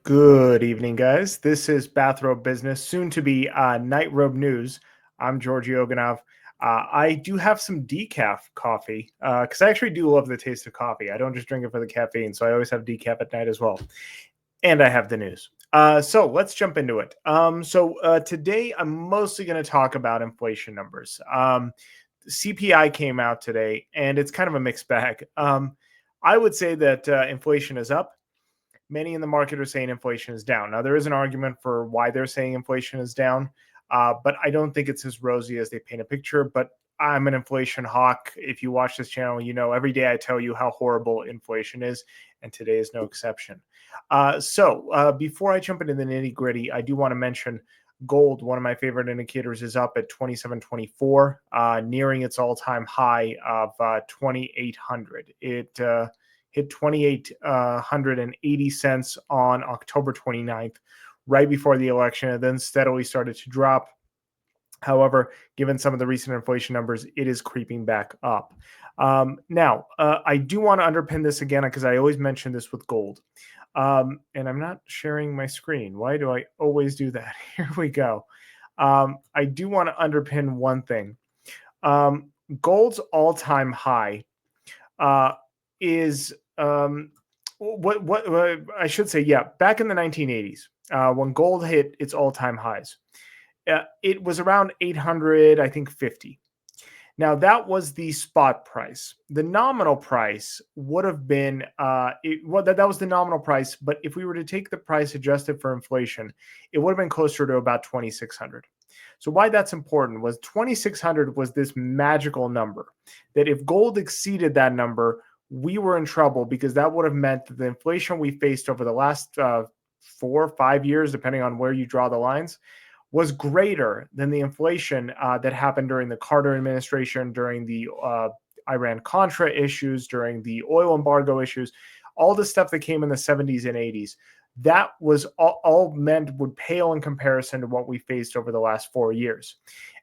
Good evening, guys. This is Bathrobe Business, soon to be Night Robe News. I'm Georgi Oganov. I do have some decaf coffee because I actually do love the taste of coffee. I don't just drink it for the caffeine, so I always have decaf at night as well. And I have the news. So let's jump into it. Today I'm mostly going to talk about inflation numbers. CPI came out today, and it's kind of a mixed bag. I would say that inflation is up. Many in the market are saying inflation is down. Now, there is an argument for why they're saying inflation is down, but I don't think it's as rosy as they paint a picture. But I'm an inflation hawk. If you watch this channel, you know every day I tell you how horrible inflation is, and today is no exception. Before I jump into the nitty gritty, I do want to mention gold. One of my favorite indicators is up at 2724, nearing its all-time high of 2,800. It hit 2,880 cents on October 29th, right before the election, and then steadily started to drop. However, given some of the recent inflation numbers, it is creeping back up. I do want to underpin this again because I always mention this with gold. And I'm not sharing my screen. Why do I always do that? Here we go. I do want to underpin one thing. Gold's all-time high is what I should say. Yeah, back in the 1980s, when gold hit its all-time highs, it was around 800, I think 50. Now that was the spot price. The nominal price would have been that was the nominal price, but if we were to take the price adjusted for inflation, it would have been closer to about 2,600. So why that's important was 2,600 was this magical number that if gold exceeded that number, we were in trouble because that would have meant that the inflation we faced over the last 4 or 5 years, depending on where you draw the lines, was greater than the inflation that happened during the Carter administration, during the Iran-Contra issues, during the oil embargo issues, all the stuff that came in the 70s and 80s. That was all meant would pale in comparison to what we faced over the last 4 years.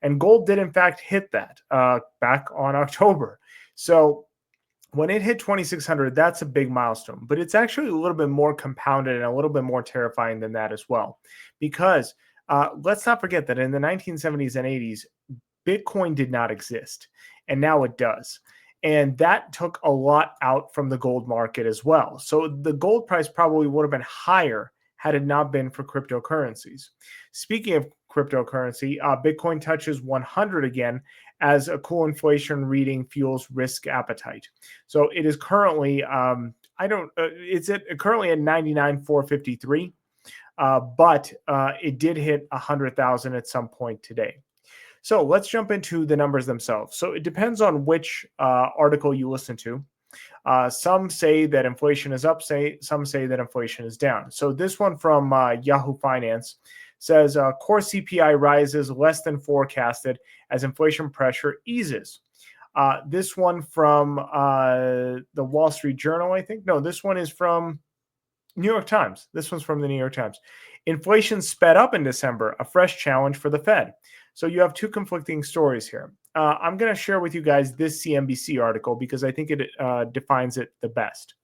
And gold did, in fact, hit that back on October. So when it hit 2,600, that's a big milestone. But it's actually a little bit more compounded and a little bit more terrifying than that as well. Because let's not forget that in the 1970s and 80s, Bitcoin did not exist, and now it does. And that took a lot out from the gold market as well. So the gold price probably would have been higher had it not been for cryptocurrencies. Speaking of cryptocurrency, Bitcoin touches 100 again as a cool inflation reading fuels risk appetite. So it is currently, currently at 99,453. But it did hit 100,000 at some point today. So let's jump into the numbers themselves. So it depends on which article you listen to. Some say that inflation is up, some say that inflation is down. So this one from Yahoo Finance says core CPI rises less than forecasted as inflation pressure eases. This one from the Wall Street Journal, I think. No, this one is from New York Times. This one's from the New York Times. Inflation sped up in December, a fresh challenge for the Fed. So you have two conflicting stories here. I'm going to share with you guys this CNBC article because I think it defines it the best.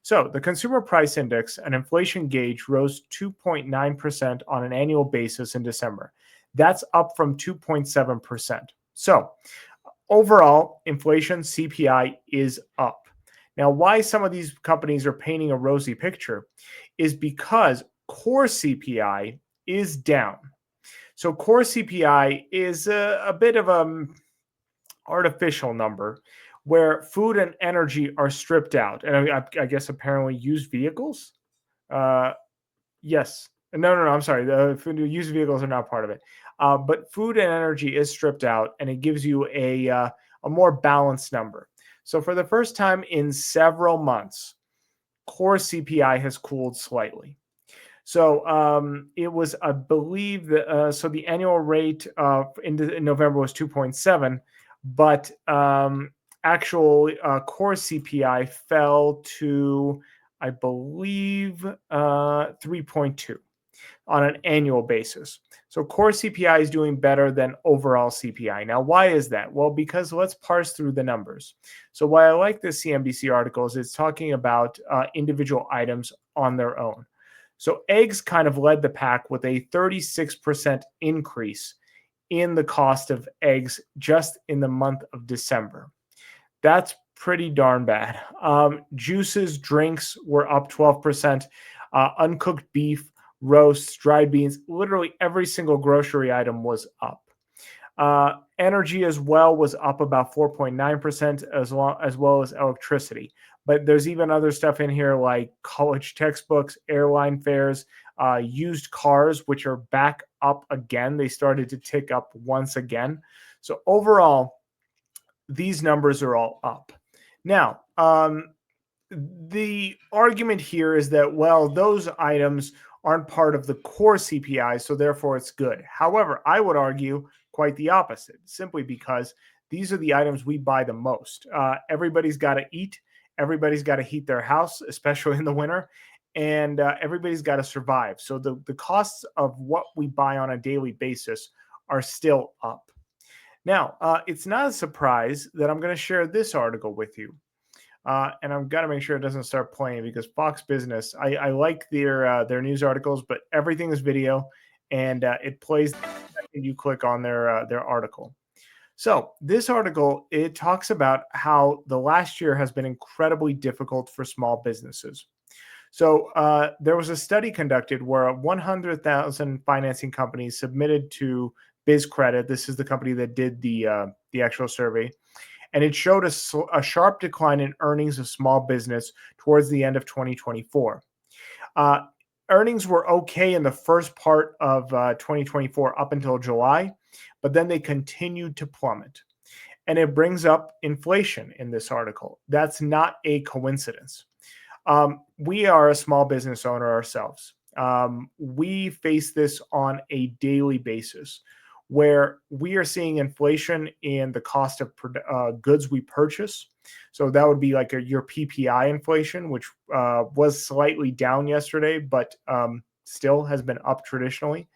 So the Consumer Price Index, an inflation gauge, rose 2.9% on an annual basis in December. That's up from 2.7%. So overall, inflation, CPI, is up. Now, why some of these companies are painting a rosy picture is because core CPI is down. So core CPI is a bit of an artificial number where food and energy are stripped out. And I guess apparently used vehicles? Yes. No, I'm sorry. The used vehicles are not part of it. But food and energy is stripped out, and it gives you a more balanced number. So for the first time in several months, core CPI has cooled slightly. So it was, I believe, so the annual rate in November was 2.7, but actual core CPI fell to, I believe, 3.2 on an annual basis. So core CPI is doing better than overall CPI. Now, why is that? Well, because let's parse through the numbers. So why I like this CNBC article is it's talking about individual items on their own. So eggs kind of led the pack with a 36% increase in the cost of eggs just in the month of December. That's pretty darn bad. Juices, drinks were up 12%. Uncooked beef, roasts, dried beans, literally every single grocery item was up. Energy as well was up about 4.9% as well as electricity. But there's even other stuff in here like college textbooks, airline fares, used cars, which are back up again. They started to tick up once again. So overall, these numbers are all up. Now, the argument here is that, well, those items aren't part of the core CPI, so therefore it's good. However, I would argue quite the opposite, simply because these are the items we buy the most. Everybody's got to eat. Everybody's got to heat their house, especially in the winter, and everybody's got to survive. So the costs of what we buy on a daily basis are still up. Now, it's not a surprise that I'm going to share this article with you. And I've got to make sure it doesn't start playing because Fox Business, I like their news articles, but everything is video, and it plays the second you click on their article. So this article, it talks about how the last year has been incredibly difficult for small businesses. So there was a study conducted where 100,000 financing companies submitted to BizCredit. This is the company that did the actual survey. And it showed a sharp decline in earnings of small business towards the end of 2024. Earnings were okay in the first part of 2024 up until July, but then they continued to plummet. And it brings up inflation in this article. That's not a coincidence. We are a small business owner ourselves. We face this on a daily basis, where we are seeing inflation in the cost of goods we purchase. So that would be like your PPI inflation, which was slightly down yesterday, but still has been up traditionally.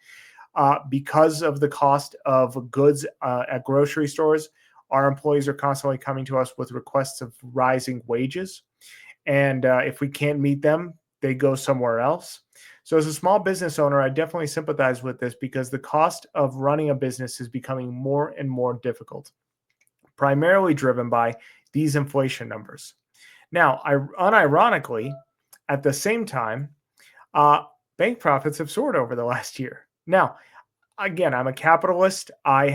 Because of the cost of goods at grocery stores, our employees are constantly coming to us with requests of rising wages. And if we can't meet them, they go somewhere else. So as a small business owner, I definitely sympathize with this because the cost of running a business is becoming more and more difficult, primarily driven by these inflation numbers. Now, unironically, at the same time, bank profits have soared over the last year. Now, again, I'm a capitalist. I'm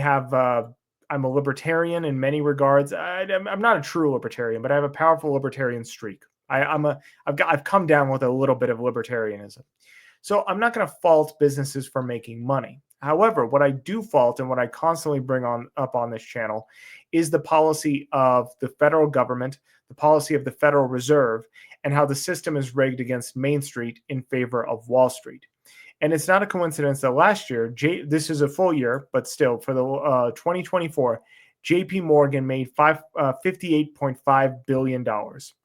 a libertarian in many regards. I'm not a true libertarian, but I have a powerful libertarian streak. I've come down with a little bit of libertarianism. So I'm not going to fault businesses for making money. However, what I do fault and what I constantly bring up on this channel is the policy of the federal government, the policy of the Federal Reserve, and how the system is rigged against Main Street in favor of Wall Street. And it's not a coincidence that last year, this is a full year, but still for the 2024, JP Morgan made $58.5 billion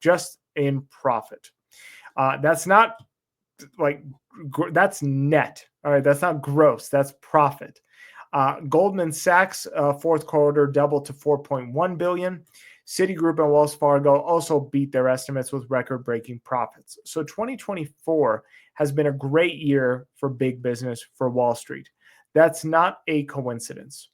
just in profit. That's not that's net. All right, that's not gross. That's profit. Goldman Sachs fourth quarter doubled to 4.1 billion. Citigroup and Wells Fargo also beat their estimates with record-breaking profits. So 2024 has been a great year for big business, for Wall Street. That's not a coincidence.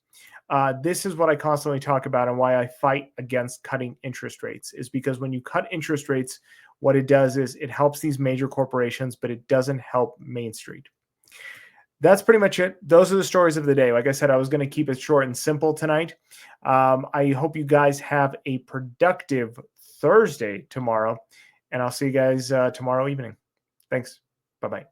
This is what I constantly talk about and why I fight against cutting interest rates, is because when you cut interest rates, what it does is it helps these major corporations, but it doesn't help Main Street. That's pretty much it. Those are the stories of the day. Like I said, I was going to keep it short and simple tonight. I hope you guys have a productive Thursday tomorrow, and I'll see you guys tomorrow evening. Thanks. Bye-bye.